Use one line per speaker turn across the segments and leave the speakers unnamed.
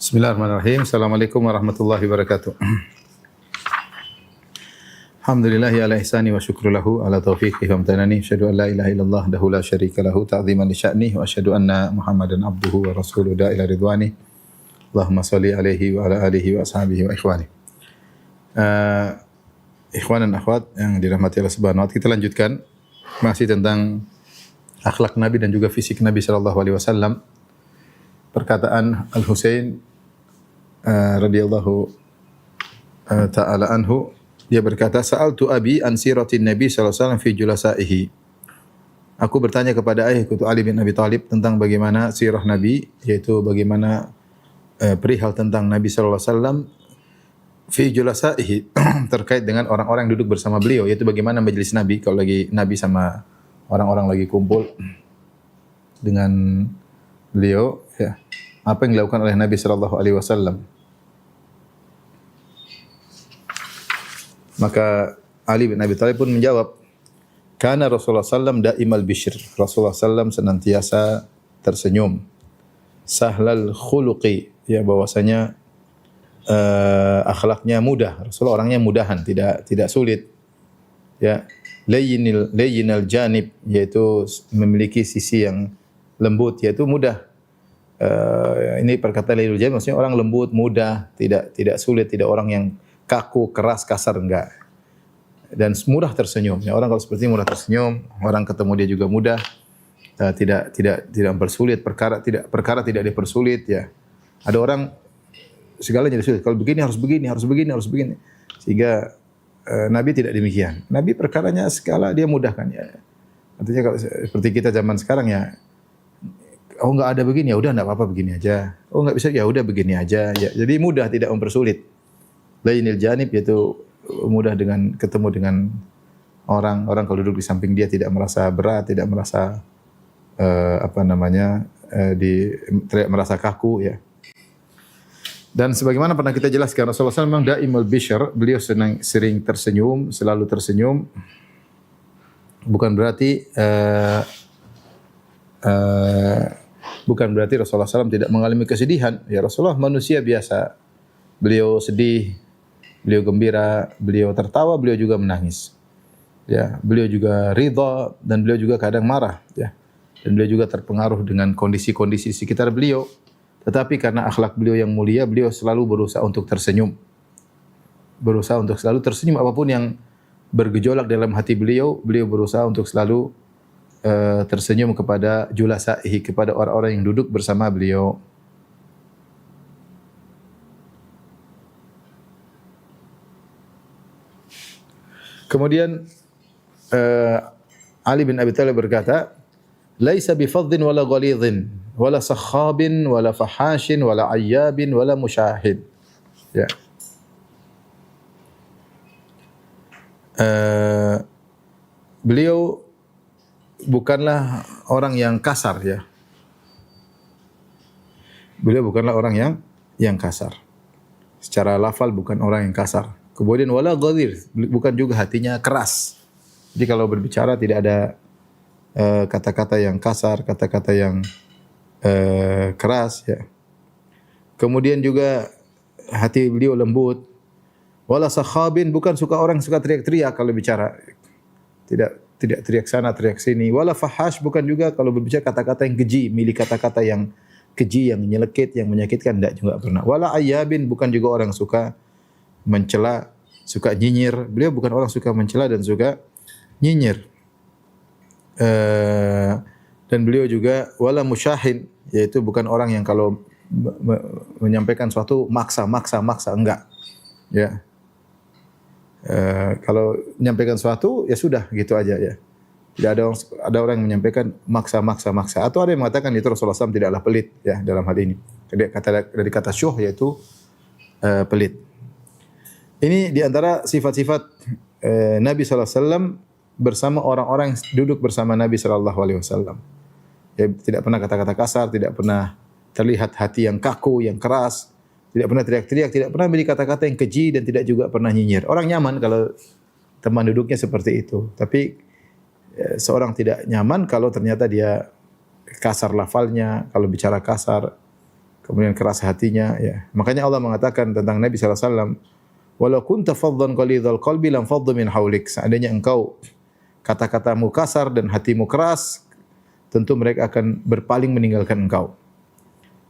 Bismillahirrahmanirrahim. Assalamualaikum warahmatullahi wabarakatuh. Alhamdulillahi ala ihsani wa syukru lahu ala taufiqi wa amtanani. Asyhadu an la ilaha illallah dahu la syarika lahu ta'ziman li sya'nih wa asyhadu anna Muhammadan abduhu wa rasuluhu da ila ridwani. Allahumma shalli alaihi wa ala alihi wa ashabihi wa ikhwani. Ikhwan dan akhwat yang dirahmati Allah Subhanahu wa taala, kita lanjutkan masih tentang akhlak Nabi dan juga fisik Nabi sallallahu alaihi wasallam. Perkataan Al-Husain radhiyallahu ta'ala anhu, dia berkata, sa'altu abi an siratin Nabi sallallahu alaihi wasallam fi julasaihi. Aku bertanya kepada ayahku Ali bin Abi Thalib tentang bagaimana sirah Nabi, yaitu bagaimana perihal tentang Nabi sallallahu alaihi wasallam fi julasaihi terkait dengan orang-orang yang duduk bersama beliau, yaitu bagaimana majelis Nabi kalau lagi Nabi sama orang-orang lagi kumpul dengan beliau, ya. Apa yang dilakukan oleh Nabi sallallahu alaihi wasallam? Maka Ali bin Abi Thalib pun menjawab, "Kana Rasulullah sallam daimal bishr." Rasulullah sallam senantiasa tersenyum. Sahlal khuluqi, ya, bahwasanya akhlaknya mudah. Rasulullah orangnya mudahan, tidak sulit. Ya, layyinal janib, yaitu memiliki sisi yang lembut, yaitu mudah. Ini perkataan layyinul janib maksudnya orang lembut, mudah, tidak sulit, tidak orang yang kaku, keras, kasar, enggak. Dan mudah tersenyum. Ya, orang kalau seperti ini mudah tersenyum, orang ketemu dia juga mudah. Tidak mempersulit perkara, tidak dipersulit, ya. Ada orang segalanya disulit. Kalau begini harus begini, harus begini, harus begini. Sehingga Nabi tidak demikian. Nabi perkaranya segala dia mudahkan, ya. Artinya kalau seperti kita zaman sekarang, ya, oh enggak ada begini, ya udah enggak apa-apa begini aja. Oh enggak bisa, ya udah begini aja. Ya, jadi mudah, tidak mempersulit. Lainil janib, yaitu mudah dengan ketemu dengan orang kalau duduk di samping dia tidak merasa berat, tidak merasa tidak merasa kaku, ya. Dan sebagaimana pernah kita jelaskan, Rasulullah SAW memang daimul bishr, beliau sering tersenyum, selalu tersenyum. Bukan berarti Rasulullah SAW tidak mengalami kesedihan. Ya, Rasulullah manusia biasa. Beliau sedih, beliau gembira, beliau tertawa, beliau juga menangis. Ya, beliau juga ridha dan beliau juga kadang marah, ya. Dan beliau juga terpengaruh dengan kondisi-kondisi sekitar beliau. Tetapi karena akhlak beliau yang mulia, beliau selalu berusaha untuk tersenyum. Berusaha untuk selalu tersenyum apapun yang bergejolak dalam hati beliau, beliau berusaha untuk selalu tersenyum kepada julasaihi, kepada orang-orang yang duduk bersama beliau. Kemudian Ali bin Abi Thalib berkata, "Laisa bifadhin wala ghalidhin, wala sakhabin, wala fahashin, wala ayyabin, wala musyahid." Ya. Beliau bukanlah orang yang kasar, ya. Beliau bukanlah orang yang kasar. Secara lafal bukan orang yang kasar. Kemudian wala ghadir, bukan juga hatinya keras. Jadi kalau berbicara tidak ada kata-kata yang kasar, kata-kata yang keras, ya. Kemudian juga hati beliau lembut. Wala sakhabin, bukan orang suka teriak-teriak kalau bicara. Tidak teriak sana, teriak sini. Wala fahash, bukan juga kalau berbicara kata-kata yang keji, milih kata-kata yang keji, yang menyelekit, yang menyakitkan, tidak juga pernah. Wala ayyabin, bukan juga orang suka mencela, suka nyinyir. Beliau bukan orang suka mencela dan suka nyinyir. Dan beliau juga wala musyahin, yaitu bukan orang yang kalau menyampaikan sesuatu maksa, enggak. Ya. Kalau menyampaikan sesuatu ya sudah gitu aja, ya. Tidak ada orang yang menyampaikan maksa. Atau ada yang mengatakan itu Rasulullah SAW tidaklah pelit, ya, dalam hal ini. Dari kata syuh yaitu pelit. Ini diantara sifat-sifat Nabi SAW bersama orang-orang yang duduk bersama Nabi SAW. Ya, tidak pernah kata-kata kasar, tidak pernah terlihat hati yang kaku, yang keras, tidak pernah teriak-teriak, tidak pernah memiliki kata-kata yang keji dan tidak juga pernah nyinyir. Orang nyaman kalau teman duduknya seperti itu. Tapi seorang tidak nyaman kalau ternyata dia kasar lafalnya, kalau bicara kasar, kemudian keras hatinya, ya. Makanya Allah mengatakan tentang Nabi sallallahu alaihi wasallam, "Walau kunta faddan qalidhal qalbi lam faddu min haulik." Seandainya engkau kata-katamu kasar dan hatimu keras, tentu mereka akan berpaling meninggalkan engkau.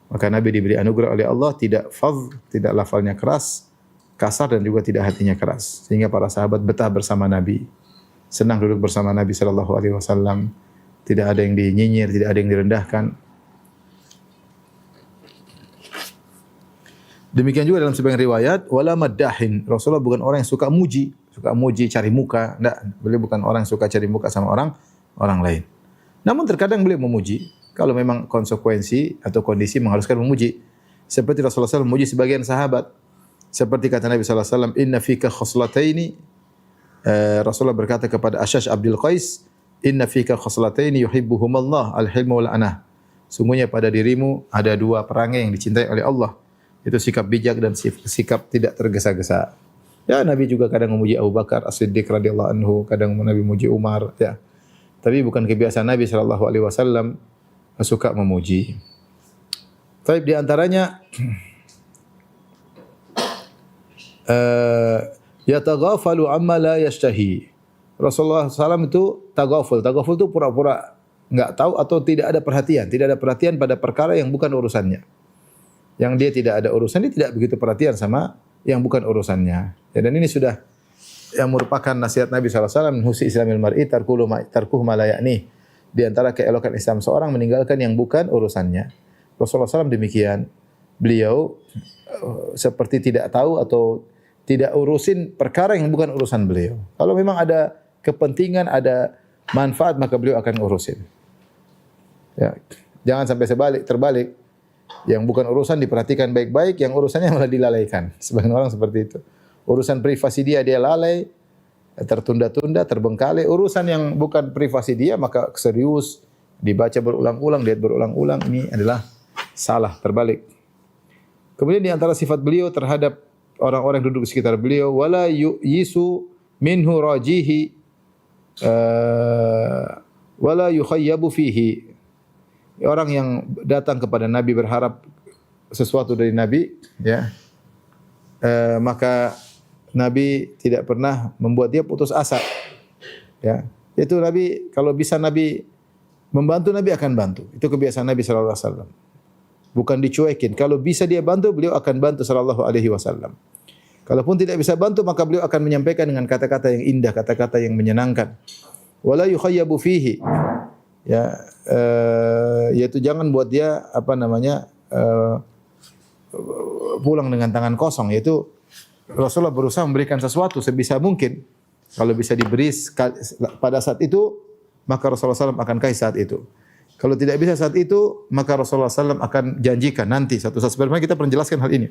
Maka Nabi diberi anugerah oleh Allah tidak fadh, tidak lafalnya keras, kasar dan juga tidak hatinya keras. Sehingga para sahabat betah bersama Nabi. Senang duduk bersama Nabi sallallahu alaihi wasallam. Tidak ada yang dinyinyir, tidak ada yang direndahkan. Demikian juga dalam sebagian riwayat, wala maddahin. Rasulullah bukan orang yang suka muji, cari muka. Enggak, beliau bukan orang yang suka cari muka sama orang lain. Namun terkadang beliau memuji kalau memang konsekuensi atau kondisi mengharuskan memuji. Seperti Rasulullah SAW memuji sebagian sahabat. Seperti kata Nabi sallallahu alaihi wasallam, "Inna fika khoslataini." Rasulullah berkata kepada Ashash Abdul Qais, "Inna fika khoslataini yuhibbuhumallah, al-hilmu wal anah." Sungguhnya pada dirimu ada dua perangai yang dicintai oleh Allah. Itu sikap bijak dan sikap tidak tergesa-gesa. Ya, Nabi juga kadang memuji Abu Bakar As-Siddiq radhiyallahu anhu, kadang Nabi memuji Umar, ya. Tapi bukan kebiasaan Nabi sallallahu alaihi wasallam suka memuji. Baik, di antaranya yataghafalu amma la yashtahi. Rasulullah SAW itu taghaful. Taghaful itu pura-pura enggak tahu atau tidak ada perhatian pada perkara yang bukan urusannya. Yang dia tidak ada urusan, dia tidak begitu perhatian sama yang bukan urusannya. Ya, dan ini sudah yang merupakan nasihat Nabi SAW, husi islamil mar'i tarkuhu ma la ya'ni. Di antara keelokan Islam seorang meninggalkan yang bukan urusannya. Rasulullah SAW demikian. Beliau seperti tidak tahu atau tidak urusin perkara yang bukan urusan beliau. Kalau memang ada kepentingan, ada manfaat, maka beliau akan urusin. Ya, jangan sampai terbalik. Yang bukan urusan diperhatikan baik-baik, yang urusannya malah dilalaikan. Sebagian orang seperti itu. Urusan privasi dia lalai, tertunda-tunda, terbengkalai. Urusan yang bukan privasi dia maka serius, dibaca berulang-ulang, lihat berulang-ulang. Ini adalah salah, terbalik. Kemudian di antara sifat beliau terhadap orang-orang yang duduk di sekitar beliau, wala yisu minhu rajihi wala yukhayyabu fihi. Orang yang datang kepada Nabi berharap sesuatu dari Nabi, ya, maka Nabi tidak pernah membuat dia putus asa. Ya, itu Nabi kalau bisa Nabi membantu, Nabi akan bantu. Itu kebiasaan Nabi sallallahu alaihi wasallam. Bukan dicuekin. Kalau bisa dia bantu, beliau akan bantu sallallahu alaihi wasallam. Kalaupun tidak bisa bantu, maka beliau akan menyampaikan dengan kata-kata yang indah, kata-kata yang menyenangkan. Wala yukhayyabu fihi. Ya, yaitu jangan buat dia pulang dengan tangan kosong. Yaitu Rasulullah berusaha memberikan sesuatu sebisa mungkin. Kalau bisa diberi pada saat itu, maka Rasulullah SAW akan kasih saat itu. Kalau tidak bisa saat itu, maka Rasulullah SAW akan janjikan nanti satu saat. Sebenarnya kita pernah jelaskan hal ini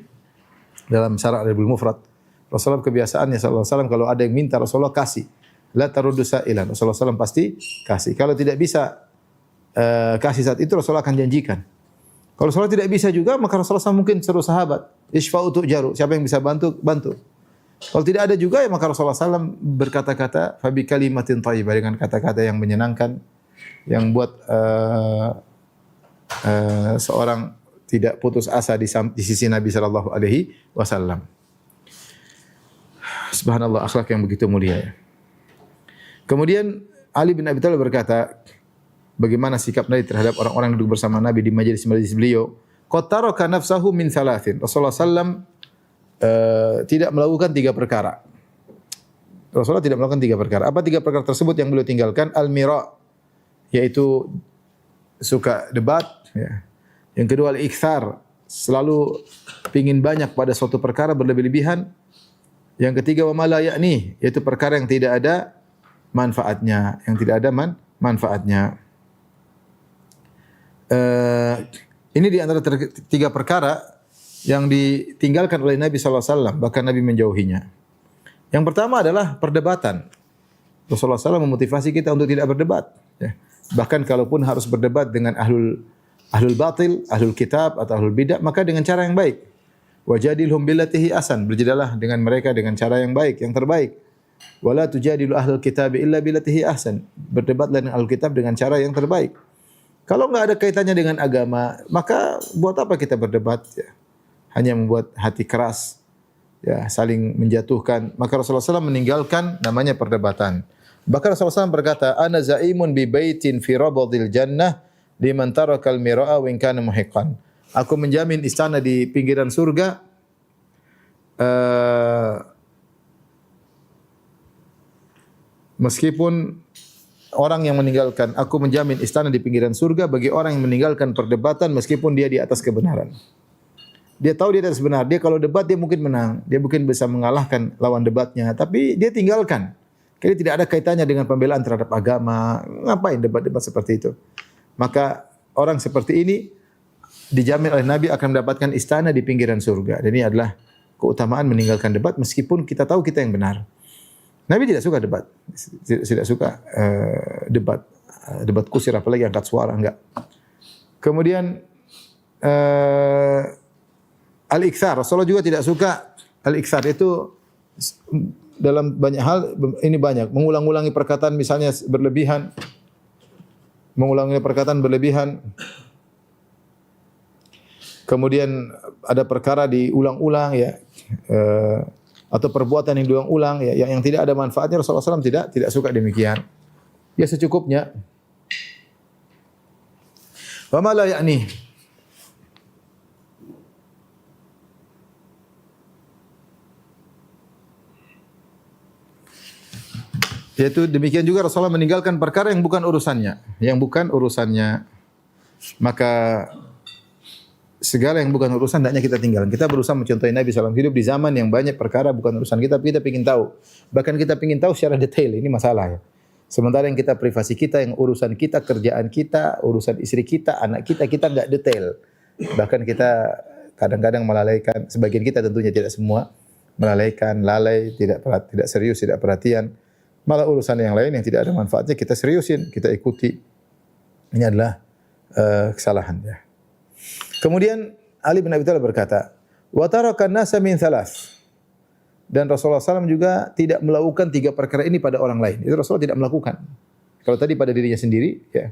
dalam Syarah Al-Adabul Mufrad. Rasulullah kebiasaannya sallallahu alaihi wasallam kalau ada yang minta Rasulullah kasih. La taruddu sa'ilan. Rasulullah SAW pasti kasih. Kalau tidak bisa kasih saat itu, Rasulullah akan janjikan. Kalau Rasulullah tidak bisa juga, maka Rasulullah SAW mungkin seru sahabat. Isfa'u tu'jaru. Siapa yang bisa bantu, bantu. Kalau tidak ada juga, ya maka Rasulullah SAW berkata-kata, fabi kalimatin thayyibah, dengan kata-kata yang menyenangkan, yang buat seorang tidak putus asa di sisi Nabi sallallahu alaihi wasallam. Subhanallah, akhlak yang begitu mulia. Kemudian Ali bin Abi Thalib berkata, bagaimana sikap Nabi terhadap orang-orang yang duduk bersama Nabi di majelis-majelis beliau? Qad taraka nafsahu min thalathin. Rasulullah sallam tidak melakukan 3 perkara. Rasulullah tidak melakukan 3 perkara. Apa 3 perkara tersebut yang beliau tinggalkan? Al-mira, yaitu suka debat, ya. Yang kedua al-ikthar, selalu pingin banyak pada suatu perkara berlebih-lebihan. Yang ketiga wa ma la ya'ni, yaitu perkara yang tidak ada manfaatnya, manfaatnya. Ini di antara 3 perkara yang ditinggalkan oleh Nabi sallallahu alaihi wasallam, bahkan Nabi menjauhinya. Yang pertama adalah perdebatan. Rasulullah SAW memotivasi kita untuk tidak berdebat. Ya. Bahkan kalaupun harus berdebat dengan ahlul batil, ahlul kitab atau ahlul bidah, maka dengan cara yang baik. Wajadilhum billatihi ahsan, berjadilah dengan mereka dengan cara yang baik, yang terbaik. Wala tujadilu ahlul kitab illa billatihi ahsan, berdebatlah dengan ahlul kitab dengan cara yang terbaik. Kalau nggak ada kaitannya dengan agama, maka buat apa kita berdebat? Ya? Hanya membuat hati keras, ya, saling menjatuhkan. Maka Rasulullah SAW meninggalkan namanya perdebatan. Bahkan Rasulullah SAW berkata, "Ana zaimun bi baitin fi rabadil jannah liman tarakal mira'a wa in kana muhiqqan." Aku menjamin istana di pinggiran surga meskipun orang yang meninggalkan, aku menjamin istana di pinggiran surga bagi orang yang meninggalkan perdebatan meskipun dia di atas kebenaran. Dia tahu dia di atas benar. Dia kalau debat dia mungkin menang, dia mungkin bisa mengalahkan lawan debatnya, tapi dia tinggalkan. Jadi tidak ada kaitannya dengan pembelaan terhadap agama. Ngapain debat-debat seperti itu? Maka orang seperti ini dijamin oleh Nabi akan mendapatkan istana di pinggiran surga. Dan ini adalah keutamaan meninggalkan debat meskipun kita tahu kita yang benar. Nabi tidak suka debat, tidak suka debat kusir, apalagi angkat suara, enggak. Kemudian al-iktsar, Rasulullah juga tidak suka al-iktsar, itu dalam banyak hal, ini banyak mengulang-ulangi perkataan misalnya berlebihan, mengulangi perkataan berlebihan. Kemudian ada perkara diulang-ulang, ya, atau perbuatan yang diulang-ulang, ya, yang tidak ada manfaatnya. Rasulullah SAW tidak suka demikian. Ya secukupnya. Wa ma la ya'ni. Yaitu demikian juga Rasulullah meninggalkan perkara yang bukan urusannya, Maka segala yang bukan urusan hendaknya kita tinggalkan. Kita berusaha mencontohi Nabi SAW, hidup di zaman yang banyak perkara bukan urusan kita, tapi kita ingin tahu. Bahkan kita ingin tahu secara detail, ini masalah, ya. Sementara yang kita privasi kita, yang urusan kita, kerjaan kita, urusan istri kita, anak kita enggak detail. Bahkan kita kadang-kadang melalaikan, sebagian kita tentunya tidak semua, melalaikan, lalai, tidak serius, tidak perhatian. Malah urusan yang lain yang tidak ada manfaatnya kita seriusin, kita ikuti. Ini adalah kesalahan, ya. Kemudian Ali bin Abi Thalib berkata, "Wa tarakan nasa min thalath." Dan Rasulullah SAW juga tidak melakukan 3 perkara ini pada orang lain. Itu Rasulullah tidak melakukan. Kalau tadi pada dirinya sendiri, ya,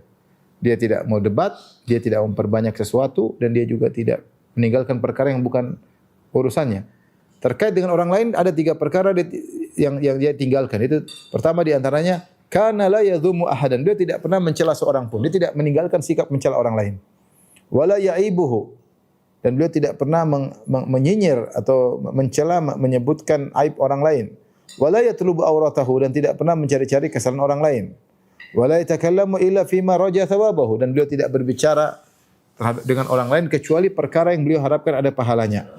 dia tidak mau debat, dia tidak memperbanyak sesuatu, dan dia juga tidak meninggalkan perkara yang bukan urusannya. Terkait dengan orang lain ada 3 perkara yang dia tinggalkan. Itu pertama di antaranya, kana la yadhumu ahadan. Dia tidak pernah mencela seorang pun. Dia tidak meninggalkan sikap mencela orang lain. Wala ya'ibuhu, dan beliau tidak pernah menyinyir atau mencela, menyebutkan aib orang lain. Wala yatlubu auratahu, dan tidak pernah mencari-cari kesalahan orang lain. Wala yatakallamu illa fima raja thawabahu, dan beliau tidak berbicara dengan orang lain kecuali perkara yang beliau harapkan ada pahalanya.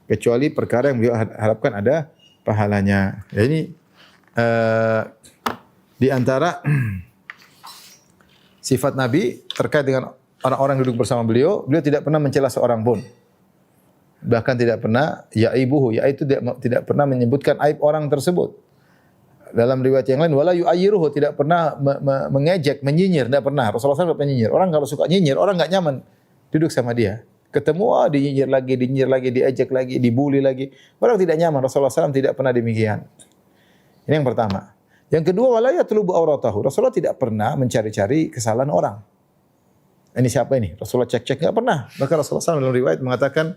Kecuali perkara yang beliau harapkan ada pahalanya. Ya, ini di antara sifat Nabi terkait dengan orang-orang duduk bersama beliau tidak pernah mencela seorang pun. Bahkan tidak pernah ya'ibuhu, yaitu tidak pernah menyebutkan aib orang tersebut. Dalam riwayat yang lain, wala yu'ayyiruhu, tidak pernah mengejek, menyinyir, tidak pernah. Rasulullah SAW tidak menyinyir. Orang kalau suka nyinyir, orang enggak nyaman duduk sama dia. Ketemu, dinyir lagi, diejek lagi, dibuli lagi. Orang tidak nyaman. Rasulullah SAW tidak pernah demikian. Ini yang pertama. Yang kedua, wala yatlubu auratahu. Rasulullah tidak pernah mencari-cari kesalahan orang. Ini siapa ini? Rasulullah cek-cek, enggak pernah. Maka Rasulullah SAW dalam riwayat mengatakan,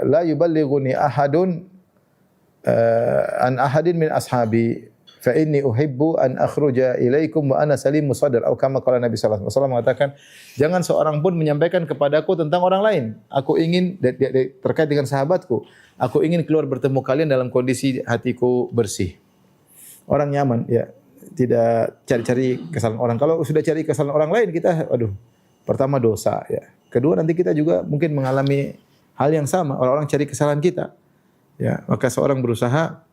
la yuballighuni ahadun an ahadin min ashabi fa inni uhibbu an akhruja ilaikum wa ana salimu sadr, atau kama qala Nabi sallallahu alaihi wasallam mengatakan, jangan seorang pun menyampaikan kepadaku tentang orang lain. Aku ingin terkait dengan sahabatku, aku ingin keluar bertemu kalian dalam kondisi hatiku bersih. Orang nyaman, ya, tidak cari-cari kesalahan orang. Kalau sudah cari kesalahan orang lain, kita pertama dosa, ya. Kedua, nanti kita juga mungkin mengalami hal yang sama. Orang-orang cari kesalahan kita, ya. Maka seorang berusaha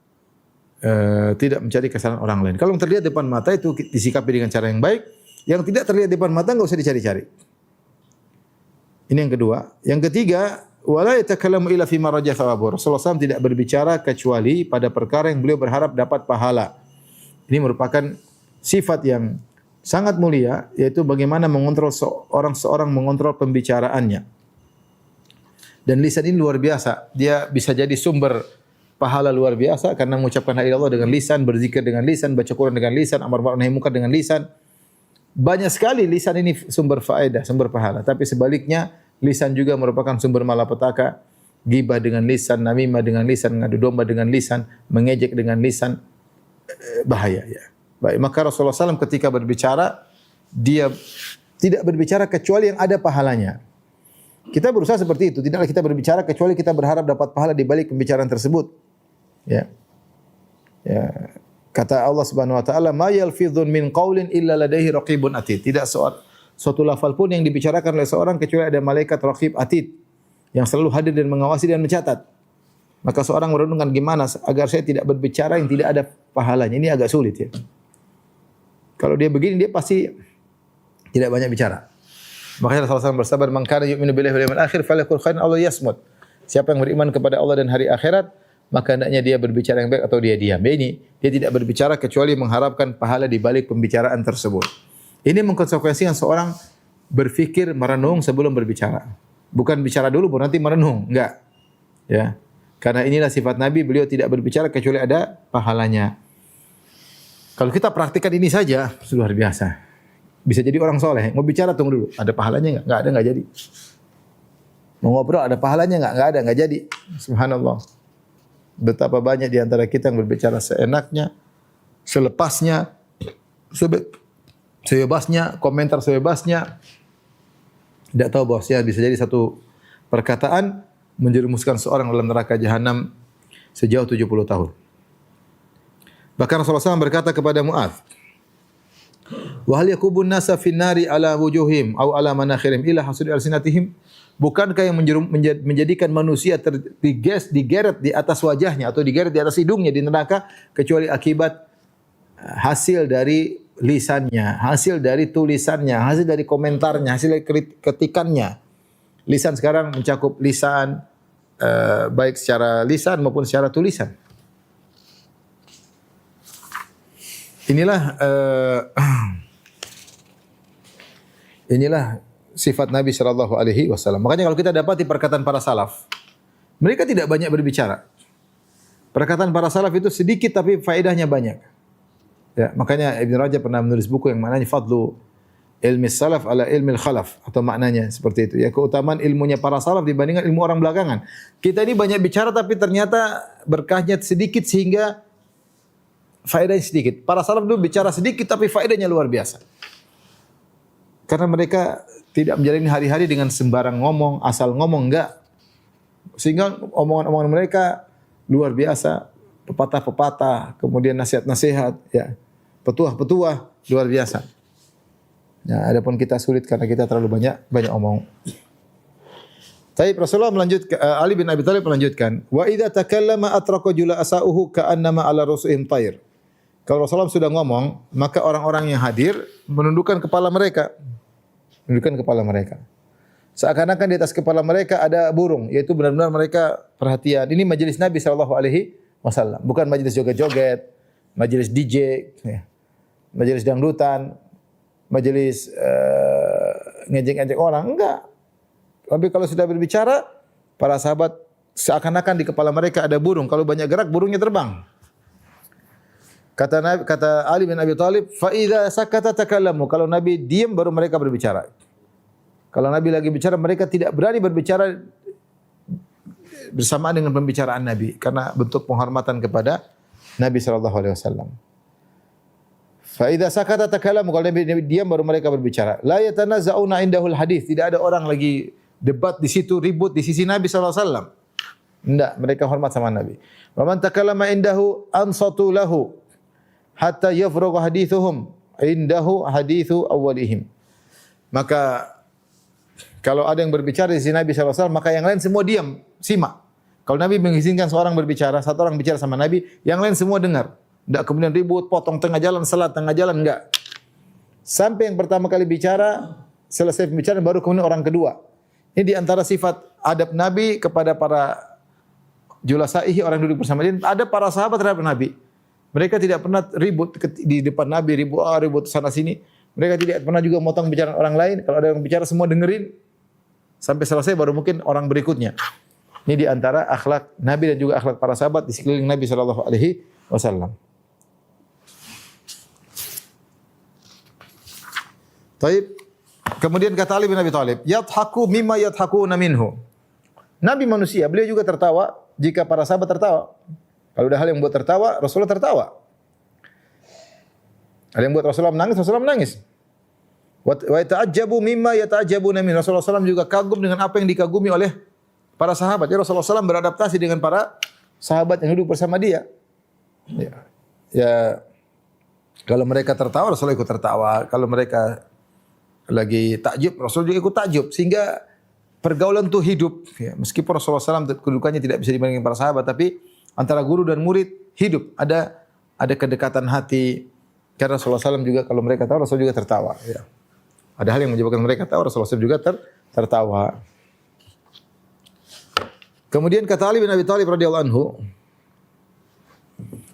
tidak mencari kesalahan orang lain. Kalau yang terlihat depan mata itu disikapi dengan cara yang baik. Yang tidak terlihat depan mata enggak usah dicari-cari. Ini yang kedua. Yang ketiga, wala yatakallamu illa fi ma raja thawabu. Rasulullah SAW tidak berbicara kecuali pada perkara yang beliau berharap dapat pahala. Ini merupakan sifat yang sangat mulia, yaitu bagaimana mengontrol seorang mengontrol pembicaraannya. Dan lisan ini luar biasa. Dia bisa jadi sumber pahala luar biasa karena mengucapkan la ilaha illallah dengan lisan, berzikir dengan lisan, baca Quran dengan lisan, amar ma'ruf nahi munkar dengan lisan. banyak sekali lisan ini sumber faedah, sumber pahala. Tapi sebaliknya, lisan juga merupakan sumber malapetaka. Ghibah dengan lisan, namimah dengan lisan, ngadu domba dengan lisan, mengejek dengan lisan, bahaya ya. Baik, maka Rasulullah SAW ketika berbicara, dia tidak berbicara kecuali yang ada pahalanya. Kita berusaha seperti itu, tidaklah kita berbicara kecuali kita berharap dapat pahala di balik pembicaraan tersebut. Ya. Ya. Kata Allah Subhanahu wa taala, "Ma yalfidhun min qaulin illa ladaihi raqibun atid." Tidak suatu lafal pun yang dibicarakan oleh seorang kecuali ada malaikat raqib atid yang selalu hadir dan mengawasi dan mencatat. Maka seorang merenungkan gimana agar saya tidak berbicara yang tidak ada pahalanya. Ini agak sulit ya. Kalau dia begini dia pasti tidak banyak bicara. Makanya Rasulullah SAW bersabar, "Man kana yu'minu billahi wal yawmil akhir falyakul khairan aw liyasmut." Siapa yang beriman kepada Allah dan hari akhirat, maka hendaknya dia berbicara yang baik atau dia diam. Ini dia tidak berbicara kecuali mengharapkan pahala di balik pembicaraan tersebut. Ini mengkonsekuensikan seorang berfikir, merenung sebelum berbicara. Bukan bicara dulu baru nanti merenung, enggak. Ya. Karena inilah sifat Nabi, beliau tidak berbicara kecuali ada pahalanya. Kalau kita praktikkan ini saja, sudah luar biasa. Bisa jadi orang soleh. Mau bicara tunggu dulu, ada pahalanya enggak? Enggak ada, enggak jadi. Mau ngobrol ada pahalanya enggak? Enggak ada, enggak jadi. Subhanallah. Betapa banyak di antara kita yang berbicara seenaknya, selepasnya, sebebasnya, komentar sebebasnya. Tidak tahu bahwasanya bisa jadi satu perkataan menjerumuskan seorang dalam neraka jahanam sejauh 70 tahun. Bahkan Rasulullah SAW berkata kepada Mu'adz, "Wa hal yakubun nasa fin nari ala wujuhim aw ala manakhirihim ila hasudi alsinatihim?" Bukankah yang menjadikan manusia digeret di atas wajahnya atau digeret di atas hidungnya di neraka kecuali akibat hasil dari lisannya, hasil dari tulisannya, hasil dari komentarnya, hasil dari ketikannya. Lisan sekarang mencakup lisan baik secara lisan maupun secara tulisan. Inilah sifat Nabi sallallahu alaihi wasallam. Makanya kalau kita dapati perkataan para salaf, mereka tidak banyak berbicara. Perkataan para salaf itu sedikit tapi faedahnya banyak. Ya, makanya Ibn Rajab pernah menulis buku yang maknanya Fadlu ilmi salaf ala ilmi khalaf, atau maknanya seperti itu. Ya, keutamaan ilmunya para salaf dibandingkan ilmu orang belakangan. Kita ini banyak bicara tapi ternyata berkahnya sedikit sehingga faedahnya sedikit. Para salaf dulu bicara sedikit tapi faedahnya luar biasa. Karena mereka tidak menjalani hari-hari dengan sembarang ngomong, asal ngomong, enggak. Sehingga omongan-omongan mereka luar biasa, pepatah-pepatah, kemudian nasihat-nasihat, ya. Petuah-petuah luar biasa. Ya, adapun kita sulit karena kita terlalu banyak omong. Tapi Rasulullah melanjutkan, Ali bin Abi Thalib melanjutkan, "Wa idza takallama atraqa jula'asa'uhu ka'annama 'ala rusu'ihim tayr." Kalau Rasulullah sudah ngomong, maka orang-orang yang hadir menundukkan kepala mereka. Menundukkan kepala mereka. Seakan-akan di atas kepala mereka ada burung, yaitu benar-benar mereka perhatian. Ini majelis Nabi sallallahu alaihi wasallam, bukan majelis joget-joget, majelis DJ, ya. Majelis dangdutan, majelis ngejek-ngejek orang, enggak. Tapi kalau sudah berbicara, para sahabat seakan-akan di kepala mereka ada burung. Kalau banyak gerak, burungnya terbang. Kata Ali bin Abi Thalib, "Fa idza sakata takallamu." Kalau Nabi diam baru mereka berbicara. Kalau Nabi lagi bicara, mereka tidak berani berbicara bersamaan dengan pembicaraan Nabi karena bentuk penghormatan kepada Nabi sallallahu alaihi wasallam. Fa idza sakata takallamu. Kalau Nabi diam baru mereka berbicara. La yatanaza'una indahul hadis. Tidak ada orang lagi debat di situ, ribut di sisi Nabi sallallahu alaihi wasallam. Tidak, mereka hormat sama Nabi. Wa man takallama indahu ansatu lahu hatta yafrugha hadithuhum indahu hadithu awwalihim. Maka kalau ada yang berbicara di sini Nabi SAW, maka yang lain semua diam, simak. Kalau Nabi mengizinkan seorang berbicara, satu orang bicara sama Nabi, yang lain semua dengar. Tidak kemudian ribut, potong tengah jalan, salat tengah jalan, enggak. Sampai yang pertama kali bicara, selesai pembicaraan, baru kemudian orang kedua. Ini di antara sifat adab Nabi kepada para julasaihi, orang duduk bersama dia. Ada para sahabat terhadap Nabi. Mereka tidak pernah ribut di depan Nabi, ribut sana sini. Mereka tidak pernah juga motong bicara orang lain. Kalau ada yang bicara semua dengerin sampai selesai baru mungkin orang berikutnya. Ini di antara akhlak Nabi dan juga akhlak para sahabat di sekeliling Nabi sallallahu alaihi wasallam. Taib. Kemudian kata Ali bin Abi Thalib, "Yadhaku mimma yadhakuna minhu." Nabi manusia, beliau juga tertawa jika para sahabat tertawa. Kalau ada hal yang buat tertawa, Rasulullah tertawa. Ada yang buat Rasulullah menangis. Wa yata'ajjabu mimma yata'ajjabuna min. Rasulullah SAW juga kagum dengan apa yang dikagumi oleh para sahabat. Jadi Rasulullah SAW beradaptasi dengan para sahabat yang duduk bersama dia. Ya, kalau mereka tertawa, Rasulullah ikut tertawa. Kalau mereka lagi takjub, Rasul juga ikut takjub. Sehingga pergaulan itu hidup. Ya, meskipun Rasulullah SAW kedudukannya tidak bisa dibandingkan para sahabat, tapi antara guru dan murid hidup. Ada kedekatan hati. Karena Rasulullah SAW juga kalau mereka tahu, Rasul juga tertawa. Ya. Ada hal yang menyebabkan mereka tahu, Rasulullah SAW juga tertawa. Kemudian kata Ali bin Abi Thalib radhiyallahu anhu,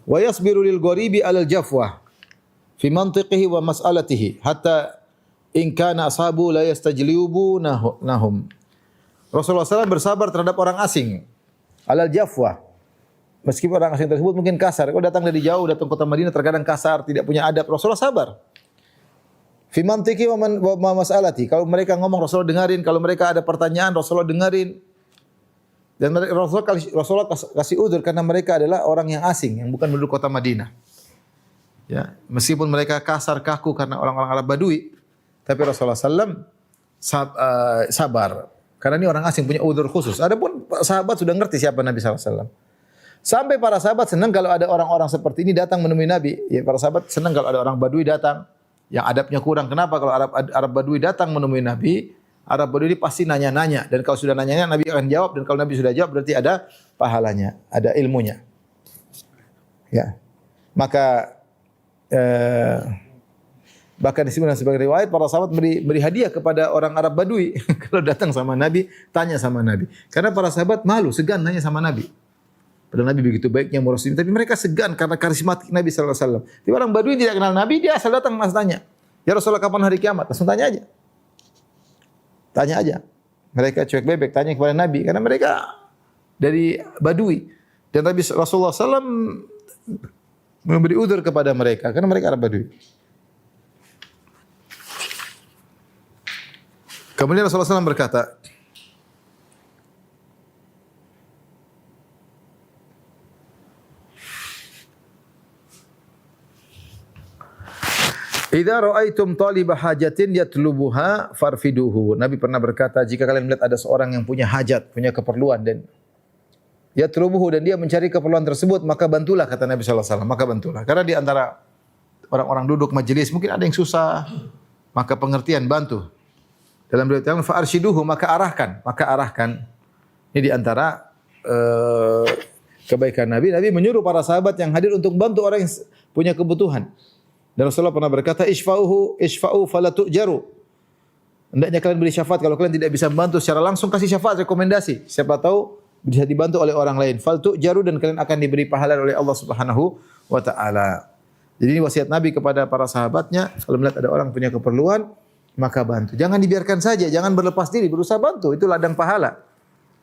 wa yasbiru lil gharibi 'alal jafwah fi mantiqihi wa mas'alatihi hatta in kana ashabu la yastajlibunahum. Rasulullah SAW bersabar terhadap orang asing. Alal jafwah. Meskipun orang asing tersebut mungkin kasar. Kalau datang dari jauh, datang kota Madinah terkadang kasar, tidak punya adab. Rasulullah sabar. Fi mantiqi wa mas'alati. Kalau mereka ngomong Rasulullah dengarin, kalau mereka ada pertanyaan Rasulullah dengarin. Dan Rasulullah kasih udzur karena mereka adalah orang yang asing yang bukan penduduk kota Madinah. Ya, meskipun mereka kasar kaku karena orang-orang Arab Badui, tapi Rasulullah SAW sabar. Karena ini orang asing punya udzur khusus. Adapun sahabat sudah ngerti siapa Nabi SAW. Sampai para sahabat senang kalau ada orang-orang seperti ini datang menemui Nabi. Ya, para sahabat senang kalau ada orang Badui datang yang adabnya kurang. Kenapa? Kalau Arab Badui datang menemui Nabi, Arab Badui ini pasti nanya-nanya. Dan kalau sudah nanya-nanya, Nabi akan jawab. Dan kalau Nabi sudah jawab, berarti ada pahalanya, ada ilmunya. Ya, maka bahkan disebutkan sebagai riwayat para sahabat beri hadiah kepada orang Arab Badui kalau datang sama Nabi, tanya sama Nabi. Karena para sahabat malu, segan nanya sama Nabi. Padahal Nabi begitu baiknya muraslim, tapi mereka segan karena karismatik Nabi sallallahu alaihi wasallam. Tapi orang Badui tidak kenal Nabi, dia asal datang mas tanya. Ya Rasulullah kapan hari kiamat? Langsung tanya aja. Tanya aja. Mereka cuek bebek tanya kepada Nabi karena mereka dari Badui. Dan Nabi Rasulullah SAW memberi udzur kepada mereka karena mereka Arab Badui. Kemudian Rasulullah SAW berkata, "Idza ra'aitum taliba hajatin yatlubuha farfiduhu." Nabi pernah berkata, jika kalian melihat ada seorang yang punya hajat, punya keperluan dan yatlubuhu dan dia mencari keperluan tersebut, maka bantulah kata Nabi sallallahu alaihi wasallam, maka bantulah. Karena di antara orang-orang duduk majelis mungkin ada yang susah, maka pengertian bantu. Dalam riwayat yang fa arsyiduhu, maka arahkan. Ini di antara kebaikan Nabi. Nabi menyuruh para sahabat yang hadir untuk bantu orang yang punya kebutuhan. Dan Rasulullah pernah berkata, isfa'u fala tu'jaru. Hendaknya kalian beri syafaat. Kalau kalian tidak bisa membantu secara langsung, kasih syafaat, rekomendasi. Siapa tahu bisa dibantu oleh orang lain. Fal tu'jaru, dan kalian akan diberi pahala oleh Allah Subhanahu wa taala. Jadi ini wasiat Nabi kepada para sahabatnya, kalau melihat ada orang punya keperluan, maka bantu. Jangan dibiarkan saja, jangan berlepas diri, berusaha bantu. Itu ladang pahala.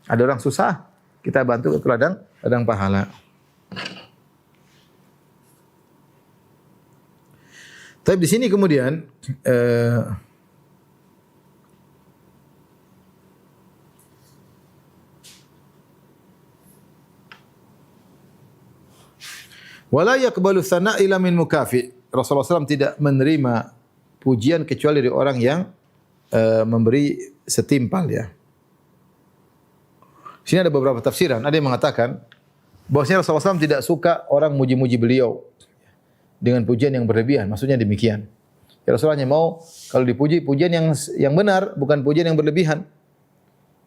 Ada orang susah, kita bantu, itu ladang pahala. Tapi di sini kemudian wala yaqbalu tsana' illa min mukafi. Rasulullah SAW tidak menerima pujian kecuali dari orang yang memberi setimpal ya. Sini ada beberapa tafsiran. Ada yang mengatakan bahwasanya Rasulullah SAW tidak suka orang muji-muji beliau dengan pujian yang berlebihan, maksudnya demikian. Ya Rasulullah hanya mau kalau dipuji pujian yang benar, bukan pujian yang berlebihan.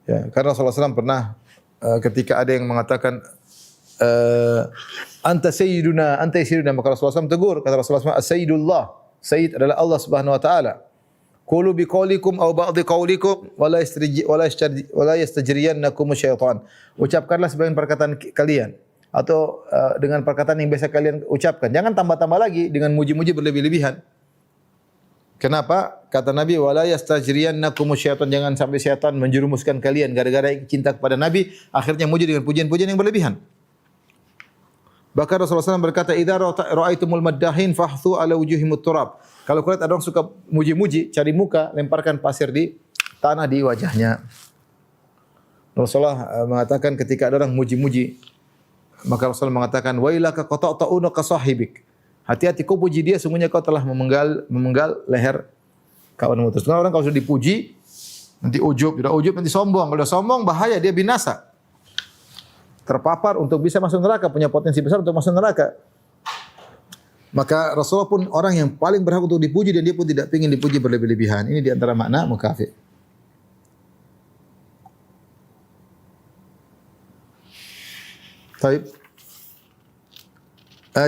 Ya, karena Rasulullah SAW pernah ketika ada yang mengatakan anta sayyiduna, maka Rasulullah SAW tegur, kata Rasulullah SAW, as-sayyidullah, sayyid adalah Allah Subhanahu wa taala. Qulu biqaulikum aw ba'dhi qaulikum wala yastajriyannakum syaitan. Ucapkanlah sebagian perkataan kalian atau dengan perkataan yang biasa kalian ucapkan. Jangan tambah-tambah lagi dengan muji-muji berlebih-lebihan. Kenapa? Kata Nabi, wala yastajriyannakum syaitan, jangan sampai syaitan menjerumuskan kalian gara-gara cinta kepada Nabi, akhirnya muji dengan pujian-pujian yang berlebihan. Bahkan Rasulullah SAW berkata, "Idza ra'aitumul maddahin fahthu ala wujuhimut turab." Kalau kalian ada orang suka muji-muji, cari muka, lemparkan pasir di tanah di wajahnya. Rasulullah mengatakan ketika ada orang muji-muji, maka Rasulullah mengatakan, "Wailaka qata'ta'una ka sahibik." Hati-hati kau puji dia, sungguhnya kau telah memenggal leher kawanmu. Terus orang kalau sudah dipuji, nanti ujub, nanti sombong. Kalau sudah sombong bahaya, dia binasa. Terpapar untuk bisa masuk neraka, punya potensi besar untuk masuk neraka. Maka Rasulullah pun orang yang paling berhak untuk dipuji dan dia pun tidak ingin dipuji berlebih-lebihan. Ini di antara makna mukafir. Baik.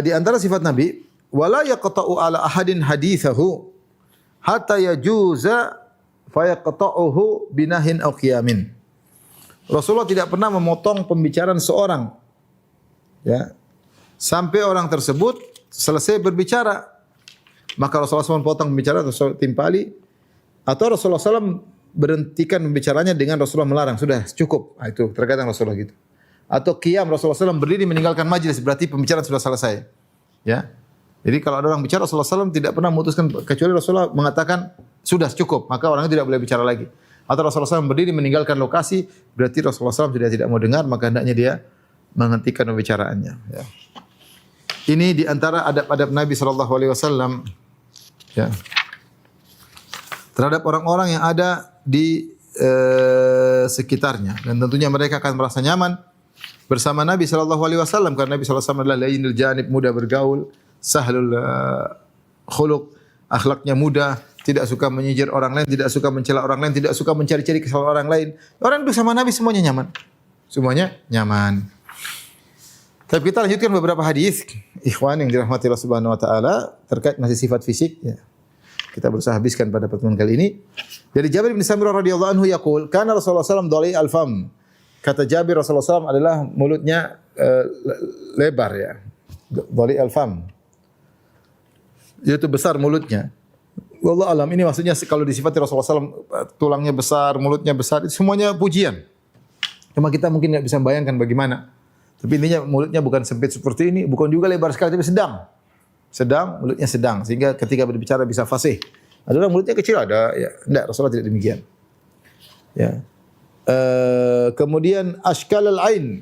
Di antara sifat Nabi, wala yaqta'u ala ahadin hadithahu hatta yajuza fayaqta'uhu binahin aw qiyamin. Rasulullah tidak pernah memotong pembicaraan seorang, ya, sampai orang tersebut selesai berbicara. Maka Rasulullah SAW potong pembicaraan atau timpali, atau Rasulullah SAW berhentikan pembicaranya dengan Rasulullah melarang, sudah cukup. Nah, itu terkadang Rasulullah gitu. Atau qiyam, Rasulullah SAW berdiri meninggalkan majlis, berarti pembicaraan sudah selesai. Ya, jadi kalau ada orang bicara, Rasulullah SAW tidak pernah memutuskan kecuali Rasulullah mengatakan sudah cukup, maka orangnya tidak boleh bicara lagi. Atau Rasulullah SAW berdiri meninggalkan lokasi, berarti Rasulullah SAW tidak mau dengar, maka hendaknya dia menghentikan pembicaraannya. Ya. Ini di antara adab-adab Nabi SAW, ya, terhadap orang-orang yang ada di sekitarnya, dan tentunya mereka akan merasa nyaman bersama Nabi SAW karena Nabi SAW adalah layyinul janib, mudah bergaul, sahlul khuluq, akhlaknya mudah, tidak suka menyindir orang lain, tidak suka mencela orang lain, tidak suka mencari-cari kesalahan orang lain. Orang bersama Nabi semuanya nyaman. Semuanya nyaman. Tapi kita lanjutkan beberapa hadis, ikhwan yang dirahmati Allah Subhanahu wa taala, terkait masih sifat fisik, ya. Kita berusaha habiskan pada pertemuan kali ini. Dari Jabir bin Samurah radhiyallahu anhu yaqul, kana Rasulullah sallallahu alaihi wasallam al-fam. Kata Jabir, Rasulullah SAW adalah mulutnya lebar, ya. Dhali al-fam. Yaitu besar mulutnya. Wallahu alam, ini maksudnya kalau disifati Rasulullah SAW tulangnya besar, mulutnya besar, itu semuanya pujian. Cuma kita mungkin tidak bisa membayangkan bagaimana. Tapi intinya mulutnya bukan sempit seperti ini, bukan juga lebar sekali, tapi sedang. Sedang, mulutnya sedang. Sehingga ketika berbicara bisa fasih. Ada orang mulutnya kecil, ada. Ya, tidak, Rasulullah tidak demikian. Ya. Kemudian ashkalal ain,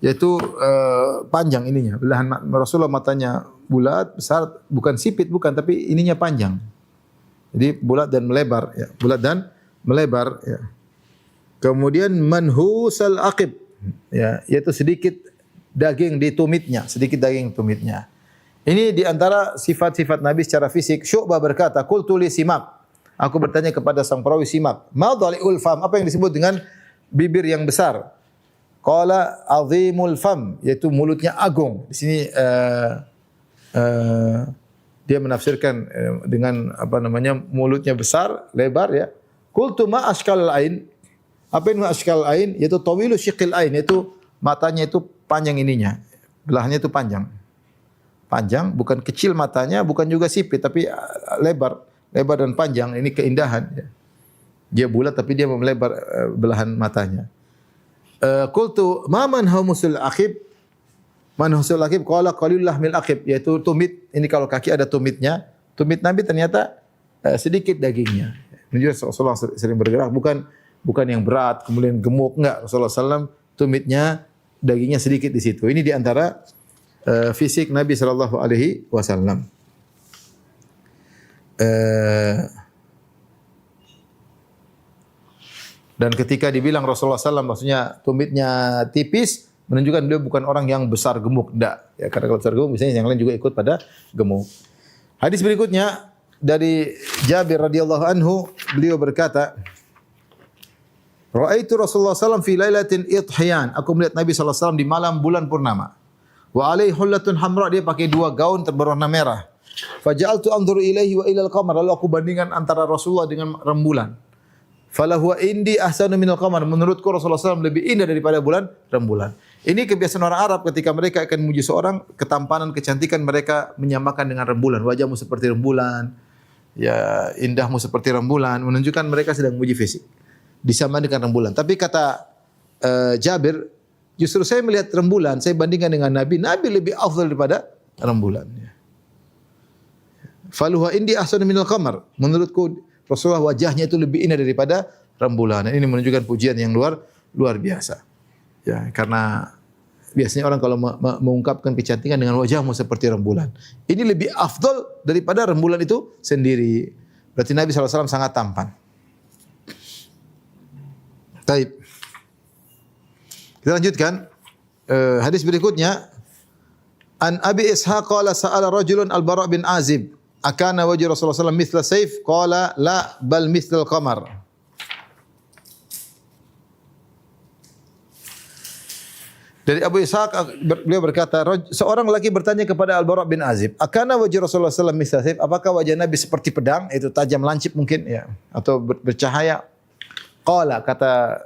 yaitu panjang ininya. Belahan Rasulullah matanya bulat, besar, bukan sipit, bukan, tapi ininya panjang. Jadi bulat dan melebar, ya. Bulat dan melebar, ya. Kemudian manhusal aqib, ya, yaitu sedikit daging di tumitnya, sedikit daging tumitnya. Ini di antara sifat-sifat Nabi secara fisik. Syu'bah berkata, qultu li Simak. Aku bertanya kepada sang perawi Simak, ma dhali'ul fam, apa yang disebut dengan bibir yang besar? Qala azimul fam, yaitu mulutnya agung. Di sini dia menafsirkan dengan apa namanya, mulutnya besar, lebar, ya. Qultu ma ashkalul ain. Apa yang ashkalul ain? Yaitu tawilu syiqil ain, yaitu matanya itu panjang ininya. Belahnya itu panjang. Panjang, bukan kecil matanya, bukan juga sipit, tapi lebar. Lebar dan panjang, ini keindahan, ya. Dia bulat tapi dia melebar belahan matanya. Qultu ma manhumusul aqib? Manhusul aqib qala qalilul lahmil aqib, yaitu tumit. Ini kalau kaki ada tumitnya. Tumit Nabi ternyata sedikit dagingnya. Menunjukkan Rasulullah sering bergerak, bukan yang berat kemudian gemuk, enggak. Rasulullah SAW tumitnya dagingnya sedikit di situ. Ini di antara fisik Nabi sallallahu alaihi wasallam. Dan ketika dibilang Rasulullah SAW maksudnya tumitnya tipis, menunjukkan beliau bukan orang yang besar gemuk, enggak. Ya, karena kalau besar gemuk biasanya yang lain juga ikut pada gemuk. Hadis berikutnya dari Jabir radhiyallahu anhu, beliau berkata, Ra'aitu Rasulullah SAW fi lailatin idhiyan. Aku melihat Nabi SAW di malam bulan purnama. Wa alaihi hullatun hamra, dia pakai dua gaun berwarna merah. Faja'altu anzuru ilaihi wa ilal qamar, lalu aku bandingkan antara Rasulullah dengan rembulan. Falahu indi ahsanu minal qamar, menurutku Rasulullah SAW lebih indah daripada rembulan. Ini kebiasaan orang Arab ketika mereka akan memuji seorang, ketampanan, kecantikan mereka menyamakan dengan rembulan. Wajahmu seperti rembulan, ya, indahmu seperti rembulan, menunjukkan mereka sedang memuji fisik. Disamakan dengan rembulan. Tapi kata Jabir, Justru saya melihat rembulan, saya bandingkan dengan Nabi. Nabi lebih afdal daripada rembulan. Faluha indi ahsanu minal qamar. Menurutku Rasulullah wajahnya itu lebih indah daripada rembulan. Ini menunjukkan pujian yang luar biasa. Ya, karena biasanya orang kalau mengungkapkan kecantikan dengan wajahmu seperti rembulan. Ini lebih afdal daripada rembulan itu sendiri. Berarti Nabi SAW sangat tampan. Taib. Kita lanjutkan. Hadis berikutnya. An Abi Ishaq qala sa'ala rajulun Al-Bara' bin Azib. Akana wajh Rasulullah SAW mithla sayf? Qala la bal mithlal qamar. Dari Abu Ishaq beliau berkata, seorang lelaki bertanya kepada Al-Bara' bin Azib, "Akana wajh Rasulullah sallallahu alaihi wasallam apakah wajah Nabi seperti pedang, itu tajam lancip mungkin ya, atau bercahaya?" Qala, kata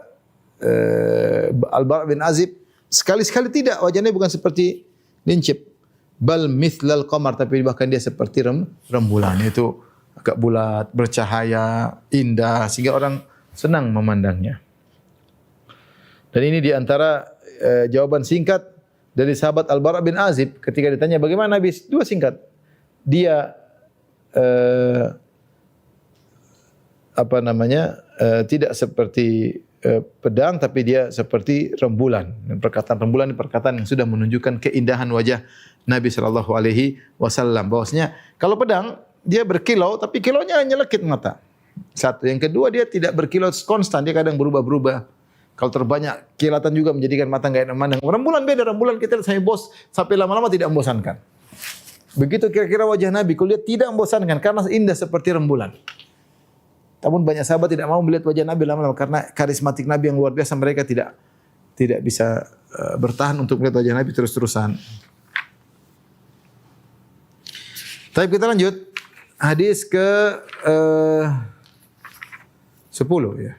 Al-Bara' bin Azib, sekali-sekali tidak, wajahnya bukan seperti lincip. Bal mithlal qamar, tapi bahkan dia seperti rembulan, itu agak bulat, bercahaya, indah sehingga orang senang memandangnya. Dan ini di antara jawaban singkat dari sahabat Al-Bara' bin Azib ketika ditanya bagaimana Nabi, dua singkat. Dia tidak seperti pedang, tapi dia seperti rembulan. Dan perkataan rembulan ini perkataan yang sudah menunjukkan keindahan wajah Nabi sallallahu alaihi wasallam. Bahwasanya kalau pedang dia berkilau, tapi kilaunya nyelekit mata. Satu, yang kedua dia tidak berkilau konstan, dia kadang berubah-berubah. Kalau terbanyak kilatan juga menjadikan mata enggak enak memandang. Rembulan beda, rembulan kita lihat sampai sampai lama-lama tidak membosankan. Begitu kira-kira wajah Nabi, kalau lihat tidak membosankan karena indah seperti rembulan. Namun banyak sahabat tidak mau melihat wajah Nabi lama-lama karena karismatik Nabi yang luar biasa, mereka tidak bisa bertahan untuk melihat wajah Nabi terus-terusan. Tapi kita lanjut hadis ke 10 ya.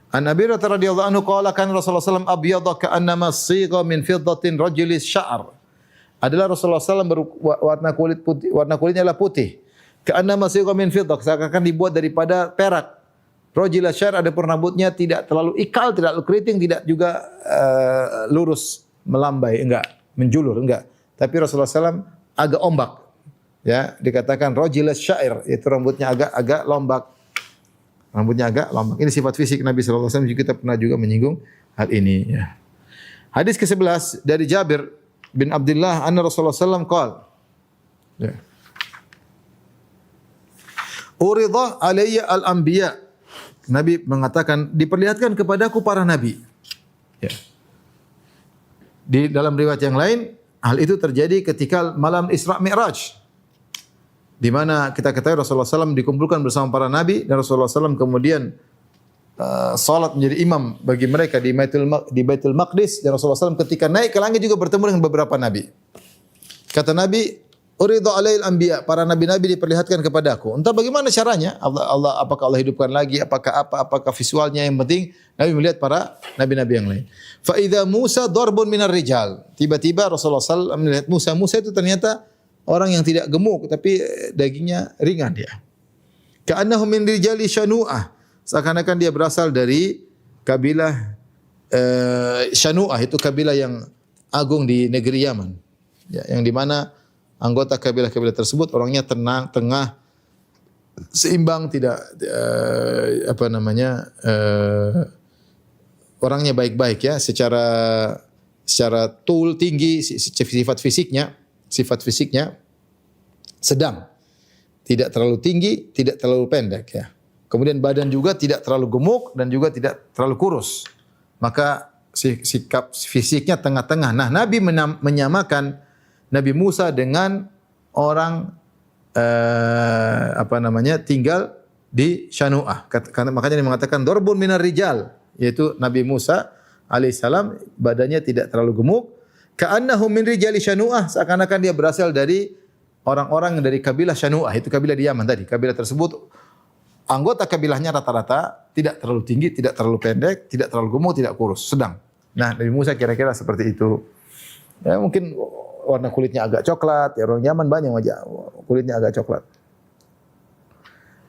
An Abi Hurairah radhiyallahu anhu qala kan Rasulullah sallallahu alaihi wasallam abyadha ka'annama sigha min fiddatin rajulis sya'r. Adalah Rasulullah sallallahu warna kulit putih, warna kulitnya adalah putih. Ka'annama sigha min fiddah, seakan dibuat daripada perak. Rajulis sya'r, adapun rambutnya tidak terlalu ikal, tidak terlalu keriting, tidak juga lurus melambai, enggak, menjulur, enggak. Tapi Rasulullah sallallahu agak ombak. Ya, dikatakan rajulis sya'r, itu rambutnya agak lombak. Rambutnya agak lombak. Ini sifat fisik Nabi sallallahu alaihi wasallam, kita pernah juga menyinggung hal ini ya. Hadis ke-11 dari Jabir bin Abdullah anna Rasulullah sallallahu alaihi wasallam qala. Ya. Urida alayya al-anbiya. Nabi mengatakan diperlihatkan kepadaku para nabi. Ya. Di dalam riwayat yang lain, hal itu terjadi ketika malam Isra Mi'raj. Di mana kita ketahui Rasulullah SAW dikumpulkan bersama para nabi dan Rasulullah SAW kemudian salat menjadi imam bagi mereka di Baitul Maqdis, dan Rasulullah SAW ketika naik ke langit juga bertemu dengan beberapa nabi. Kata Nabi, "Urida alail anbiya", para nabi-nabi diperlihatkan kepadaku. Entah bagaimana caranya, Allah apakah Allah hidupkan lagi, apakah visualnya, yang penting Nabi melihat para nabi-nabi yang lain. Fa idza Musa darbun minar rijal. Tiba-tiba Rasulullah SAW melihat Musa itu ternyata orang yang tidak gemuk tapi dagingnya ringan dia. Ka'annahu min rijali Shanu'ah. Seakan-akan dia berasal dari kabilah Shanu'ah, itu kabilah yang agung di negeri Yaman. Ya, yang di mana anggota kabilah-kabilah tersebut orangnya tenang, tengah, seimbang, tidak orangnya baik-baik ya, secara tul tinggi, sifat fisiknya sedang. Tidak terlalu tinggi, tidak terlalu pendek ya. Kemudian badan juga tidak terlalu gemuk dan juga tidak terlalu kurus. Maka sikap fisiknya tengah-tengah. Nah, Nabi menyamakan Nabi Musa dengan orang tinggal di Shanu'ah. Makanya dia mengatakan darbun minar rijal, yaitu Nabi Musa alaihissalam badannya tidak terlalu gemuk. Ka'annahu min rijali Shanu'ah, seakan-akan dia berasal dari orang-orang dari kabilah Shanu'ah, itu kabilah di Yaman tadi. Kabilah tersebut anggota kabilahnya rata-rata tidak terlalu tinggi, tidak terlalu pendek, tidak terlalu gemuk, tidak kurus, sedang. Nah, Nabi Musa kira-kira seperti itu. Ya, mungkin warna kulitnya agak coklat, ya, orang Yaman banyak wajah kulitnya agak coklat.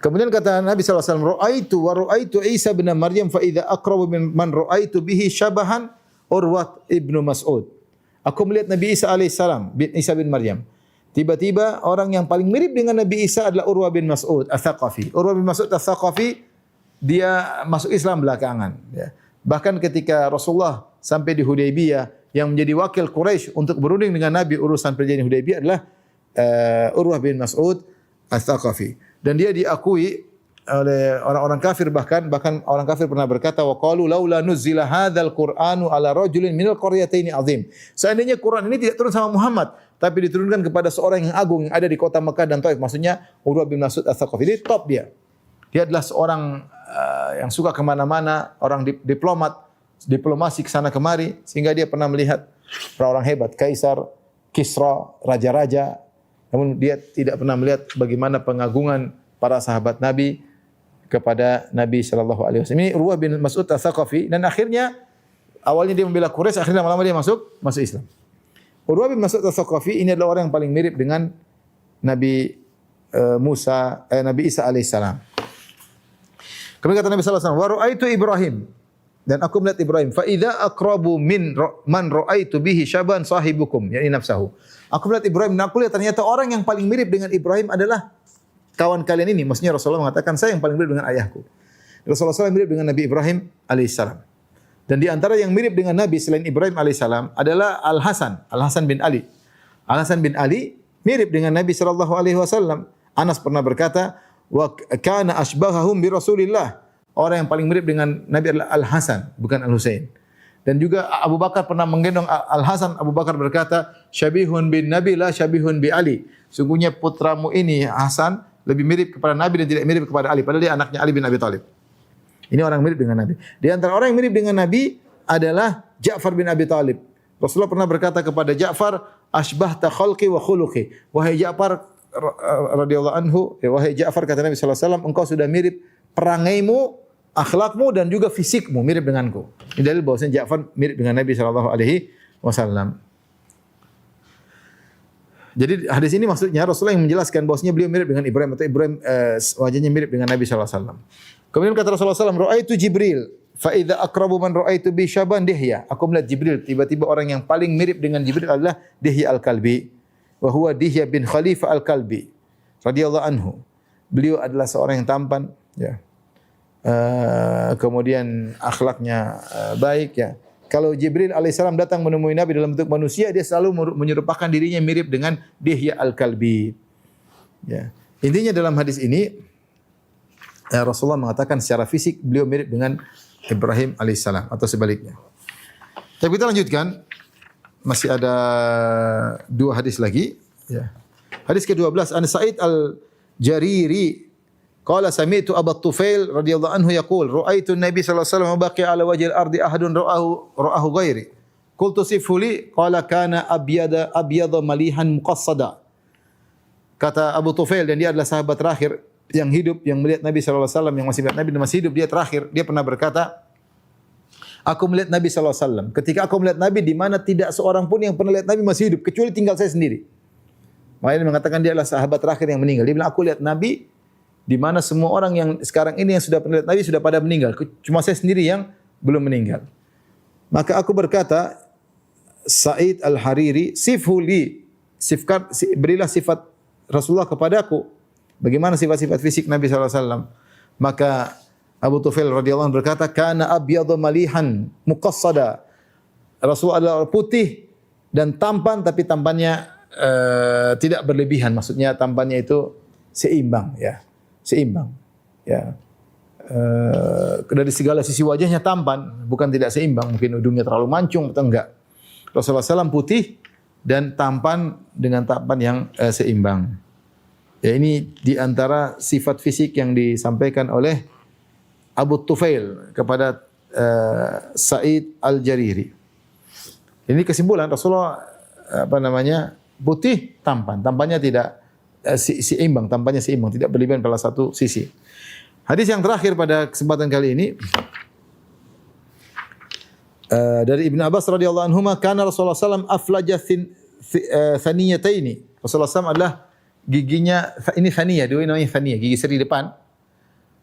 Kemudian kata Nabi sallallahu alaihi wasallam, "Ra'aitu Isa bin Maryam fa idza aqrabu min man ra'aitu bihi syabahan Urwah ibnu Mas'ud. Aku melihat Nabi Isa alaihissalam, Isa bin Maryam. Tiba-tiba orang yang paling mirip dengan Nabi Isa adalah Urwah bin Mas'ud Ats-Tsaqafi. Urwah bin Mas'ud Ats-Tsaqafi dia masuk Islam belakangan. Ya. Bahkan ketika Rasulullah sampai di Hudaybiyah, yang menjadi wakil Quraisy untuk berunding dengan Nabi urusan perjanjian Hudaybiyah adalah Urwah bin Mas'ud Ats-Tsaqafi. Dan dia diakui oleh orang-orang kafir, bahkan orang kafir pernah berkata, wa qalu laula nuzila hadzal qur'anu ala rajulin minal qaryataini azim. Seandainya Quran ini tidak turun sama Muhammad, tapi diturunkan kepada seorang yang agung yang ada di kota Mekah dan Taif. Maksudnya Urwah bin Mas'ud Ats-Tsaqafi ini top dia. Dia adalah seorang yang suka kemana-mana, orang diplomat, diplomasi ke sana kemari, sehingga dia pernah melihat orang-orang hebat, Kaisar, Kisra, raja-raja. Namun dia tidak pernah melihat bagaimana pengagungan para sahabat Nabi kepada Nabi sallallahu alaihi wasallam. Ini Urwah bin Mas'ud Ats-Tsaqafi, dan akhirnya awalnya dia membela Quraisy, akhirnya lama-lama dia masuk Islam. Urwah bin Mas'ud Ats-Tsaqafi ini adalah orang yang paling mirip dengan Nabi Nabi Isa alaihissalam. Kemudian kata Nabi sallallahu alaihi wasallam, "Wa ra'aitu Ibrahim." Dan aku melihat Ibrahim, "Fa idza aqrabu min man ra'aitu bihi syaban sahibukum," yakni nafsahu. Aku melihat Ibrahim dan aku lihat ternyata orang yang paling mirip dengan Ibrahim adalah kawan kalian ini. Maksudnya Rasulullah mengatakan, saya yang paling mirip dengan ayahku. Rasulullah SAW mirip dengan Nabi Ibrahim alaihissalam. Dan di antara yang mirip dengan Nabi selain Ibrahim alaihissalam adalah Al-Hasan bin Ali. Al-Hasan bin Ali mirip dengan Nabi sallallahu alaihi wasallam. Anas pernah berkata, wa kana asbahahum bi Rasulillah. Orang yang paling mirip dengan Nabi adalah Al-Hasan, bukan Al-Husain. Dan juga Abu Bakar pernah menggendong Al-Hasan. Abu Bakar berkata, syabihun bin Nabi la syabihun bi Ali. Sungguhnya putramu ini Hasan lebih mirip kepada Nabi dan tidak mirip kepada Ali. Padahal dia anaknya Ali bin Abi Thalib. Ini orang mirip dengan Nabi. Di antara orang yang mirip dengan Nabi adalah Ja'far bin Abi Thalib. Rasulullah pernah berkata kepada Ja'far, asbahta khalqi wa khuluqi. Wahai Ja'far radhiyallahu anhu, wahai Ja'far kata Nabi sallallahu alaihi wasallam, engkau sudah mirip perangaimu, akhlakmu dan juga fisikmu mirip denganku. Ini dalil bahwasanya Ja'far mirip dengan Nabi sallallahu alaihi wasallam. Jadi hadis ini maksudnya Rasulullah yang menjelaskan bahwasanya beliau mirip dengan Ibrahim, atau Ibrahim wajahnya mirip dengan Nabi sallallahu alaihi wasallam. Kemudian kata Rasulullah sallallahu alaihi wasallam, "Ra'aitu Jibril, fa idza aqrabu man ra'aitu bi Syaban Dihya." Aku melihat Jibril, tiba-tiba orang yang paling mirip dengan Jibril adalah Dihya Al-Kalbi. Wa huwa Dihya bin Khalifah Al-Kalbi radhiyallahu anhu. Beliau adalah seorang yang tampan, ya. Kemudian akhlaknya baik, ya. Kalau Jibril alaihissalam datang menemui Nabi dalam bentuk manusia, dia selalu menyerupakan dirinya mirip dengan Dihya Al-Kalbi. Ya. Intinya dalam hadis ini Rasulullah mengatakan secara fisik beliau mirip dengan Ibrahim alaihissalam atau sebaliknya. Tapi kita lanjutkan, masih ada 2 hadis lagi. Ya. Hadis ke-12, An Sa'id Al-Jariri qala sami'tu Abu Tufail radhiyallahu anhu yaqul ra'aitu an-nabi sallallahu alaihi wasallam baqiya ala wajhil ardi ahadun ra'ahu ghairi. Qultu sifuli qala kana abyada malihan muqassada. Kata Abu Tufail, dan dia adalah sahabat terakhir yang hidup yang melihat Nabi sallallahu alaihi wasallam, yang masih melihat Nabi dan masih hidup, dia terakhir. Dia pernah berkata, aku melihat Nabi sallallahu alaihi wasallam. Ketika aku melihat Nabi di mana tidak seorang pun yang pernah lihat Nabi masih hidup kecuali tinggal saya sendiri. Makanya mengatakan dia adalah sahabat terakhir yang meninggal. Dia bilang aku lihat Nabi di mana semua orang yang sekarang ini yang sudah pernah lihat Nabi sudah pada meninggal. Cuma saya sendiri yang belum meninggal. Maka aku berkata, Sa'id Al-Hariri, sifhuli, berilah sifat Rasulullah kepadaku. Bagaimana sifat-sifat fisik Nabi sallallahu alaihi wasallam? Maka Abu Tufail radhiyallahu anhu berkata, kana abyadu malihan muqassada. Rasulullah adalah putih dan tampan, tapi tampannya tidak berlebihan. Maksudnya tampannya itu seimbang, ya. Seimbang, ya. Dari segala sisi wajahnya tampan, bukan tidak seimbang. Mungkin hidungnya terlalu mancung atau enggak. Rasulullah SAW putih dan tampan dengan tampan yang seimbang. Ya, ini di antara sifat fisik yang disampaikan oleh Abu Tufail kepada Sa'id Al-Jariri. Ini kesimpulan Rasulullah putih tampan, tampannya tidak seimbang, tampannya seimbang, tidak berlebihan pada satu sisi. Hadis yang terakhir pada kesempatan kali ini dari Ibnu Abbas radhiyallahu anhu, kana Rasulullah sallallahu alaihi wasallam aflaja thaniyataini. Rasulullah SAW adalah giginya ini thaniyah, dua namanya thaniyah, gigi seri depan.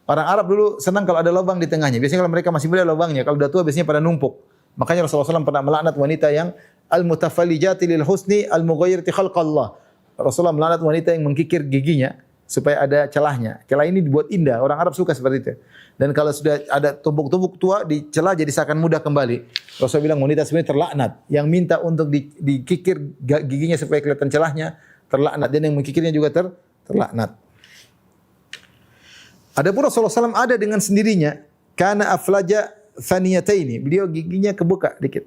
Orang Arab dulu senang kalau ada lubang di tengahnya. Biasanya kalau mereka masih muda lubangnya, kalau udah tua biasanya pada numpuk. Makanya Rasulullah SAW pernah melaknat wanita yang al-mutafallijati lil husni al-mughayyirati khalqallah. Rasulullah melaknat wanita yang mengkikir giginya supaya ada celahnya. Celah ini dibuat indah. Orang Arab suka seperti itu. Dan kalau sudah ada tumbuk-tumbuk tua di celah jadi seakan mudah kembali. Rasulullah bilang wanita sebenarnya terlaknat. Yang minta untuk dikikir giginya supaya kelihatan celahnya terlaknat. Dan yang mengkikirnya juga terlaknat. Adapun Rasulullah SAW ada dengan sendirinya. Kana aflaja thaniyataini. Beliau giginya kebuka dikit.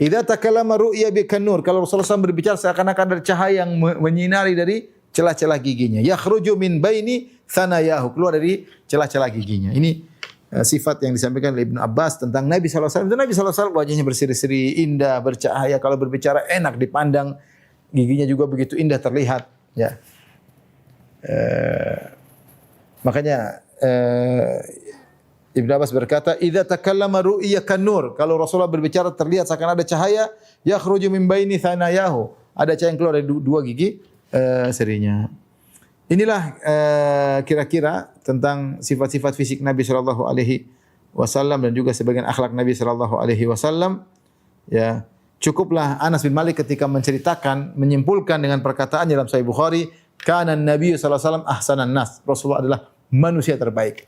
Idza takallama ru'ya bikanur. Kalau Rasulullah SAW berbicara seakan-akan ada cahaya yang menyinari dari celah-celah giginya. Yakhruju min baini thanayahu. Keluar dari celah-celah giginya. Ini sifat yang disampaikan oleh Ibnu Abbas tentang Nabi SAW. Dan Nabi SAW wajahnya berseri-seri, indah, bercahaya. Kalau berbicara enak dipandang. Giginya juga begitu indah terlihat. Ya. Makanya Ibnu Abbas berkata, "Idza takallama ru'ya kanur." Kalau Rasulullah berbicara terlihat seakan ada cahaya, yakhruju min baini thanayahu. Ada cahaya yang keluar dari dua gigi serinya. Inilah kira-kira tentang sifat-sifat fisik Nabi sallallahu alaihi wasallam dan juga sebagian akhlak Nabi sallallahu alaihi wasallam. Ya, cukuplah Anas bin Malik ketika menceritakan, menyimpulkan dengan perkataan dalam Sahih Bukhari, kana Nabi sallallahu alaihi wasallam ahsanan nas. Rasulullah adalah manusia terbaik.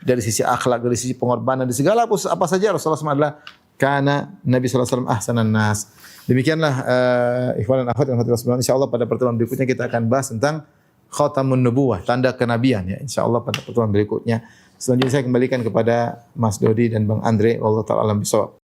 Dari sisi akhlak, dari sisi pengorbanan, dari segala apa saja Rasulullah SAW adalah kana Nabi sallallahu alaihi wasallam ahsanan nas. Demikianlah ikhwan dan akhwat yang Rasulullah. Insyaallah pada pertemuan berikutnya kita akan bahas tentang khatamun nubuwah, tanda kenabian ya. Insyaallah pada pertemuan berikutnya. Selanjutnya saya kembalikan kepada Mas Dodi dan Bang Andre. Wallahu taala alam bisawab.